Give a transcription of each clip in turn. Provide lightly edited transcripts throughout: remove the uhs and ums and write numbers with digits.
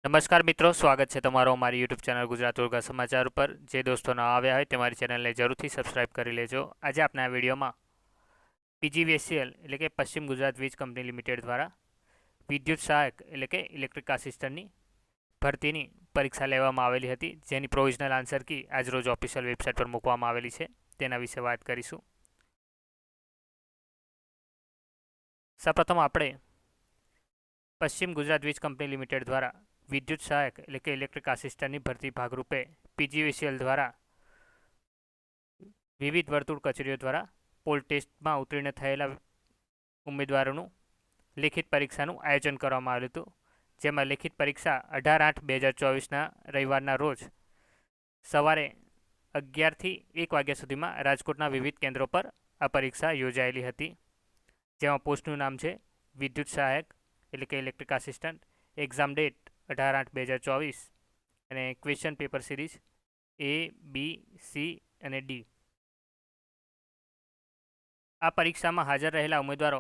નમસ્કાર મિત્રો, સ્વાગત છે તમારો અમારી યુટ્યુબ ચેનલ ગુજરાત ઉર્ગા સમાચાર ઉપર। જે દોસ્તો ન આવ્યા હોય તે મારી ચેનલને જરૂરથી સબસ્ક્રાઇબ કરી લેજો। આજે આપણે આ વિડીયોમાં પીજીવીસીએલ એટલે કે પશ્ચિમ ગુજરાત વીજ કંપની લિમિટેડ દ્વારા વિદ્યુત સહાયક એટલે કે ઇલેક્ટ્રિક આસિસ્ટન્ટની ભરતીની પરીક્ષા લેવામાં આવેલી હતી, જેની પ્રોવિઝનલ આન્સર કી આજરોજ ઓફિશિયલ વેબસાઇટ પર મૂકવામાં આવેલી છે, તેના વિશે વાત કરીશું। સૌપ્રથમ આપણે પશ્ચિમ ગુજરાત વીજ કંપની લિમિટેડ દ્વારા વિદ્યુત સહાયક એટલે કે ઇલેક્ટ્રિક આસિસ્ટન્ટની ભરતી ભાગરૂપે પીજીવીસીએલ દ્વારા વિવિધ વર્તુળ કચેરીઓ દ્વારા પોલ ટેસ્ટમાં ઉત્તીર્ણ થયેલા ઉમેદવારોનું લેખિત પરીક્ષાનું આયોજન કરવામાં આવ્યું હતું, જેમાં લેખિત પરીક્ષા 18/8/2024ના રવિવારના રોજ સવારે 11થી 1 વાગ્યા સુધીમાં રાજકોટના વિવિધ કેન્દ્રો પર આ પરીક્ષા યોજાયેલી હતી, જેમાં પોસ્ટનું નામ છે વિદ્યુત સહાયક એટલે કે ઇલેક્ટ્રિક આસિસ્ટન્ટ, એક્ઝામ ડેટ 18/8/2024 અને question paper series A, B, C અને D। આ પરીક્ષામાં હાજર રહેલા ઉમેદવારો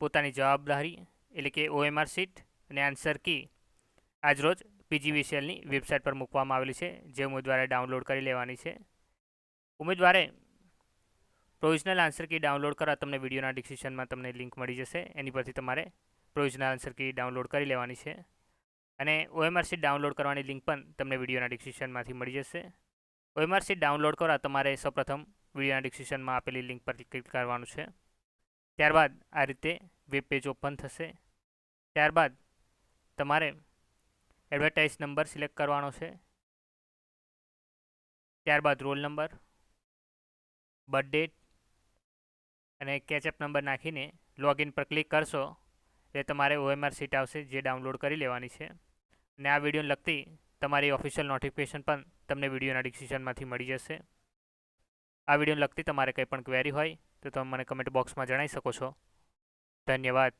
પોતાની જવાબદારી એટલે કે OMR શીટ અને આન્સર કી આજરોજ પીજીવીસીએલની વેબસાઇટ પર મૂકવામાં આવેલી છે, જે ઉમેદવારે ડાઉનલોડ કરી લેવાની છે। ઉમેદવારે પ્રોવિઝનલ આન્સર કી ડાઉનલોડ કરવા તમને વિડીયોના ડિસ્ક્રિપ્શનમાં તમને લિંક મળી જશે, એની પરથી તમારે પ્રોવિઝનલ આન્સર કી ડાઉનલોડ કરી લેવાની છે અને OMR શીટ ડાઉનલોડ કરવાની લિંક પણ તમને વિડીયોના ડિસ્ક્રિપ્શનમાંથી મળી જશે। OMR શીટ ડાઉનલોડ કરવા તમારે સૌપ્રથમ વિડીયોના ડિસ્ક્રિપ્શનમાં આપેલી લિંક પર ક્લિક કરવાનું છે। ત્યારબાદ આ રીતે વેબ પેજ ઓપન થશે। ત્યારબાદ તમારે એડવર્ટાઇઝ નંબર સિલેક્ટ કરવાનો છે। ત્યારબાદ રોલ નંબર, બર્થ ડેટ અને કેચઅપ નંબર નાખીને લોગિન પર ક્લિક કરશો એટલે તમારે OMR શીટ આવશે, જે ડાઉનલોડ કરી લેવાની છે અને આ વિડીયોને લગતી તમારી ઓફિશિયલ નોટિફિકેશન પણ તમને વિડીયોના ડિસ્ક્રિપ્શનમાંથી મળી જશે। આ વિડીયોને લગતી તમારે કંઈ પણ ક્વેરી હોય તો તમે મને કમેન્ટ બોક્સમાં જણાવી શકો છો। ધન્યવાદ।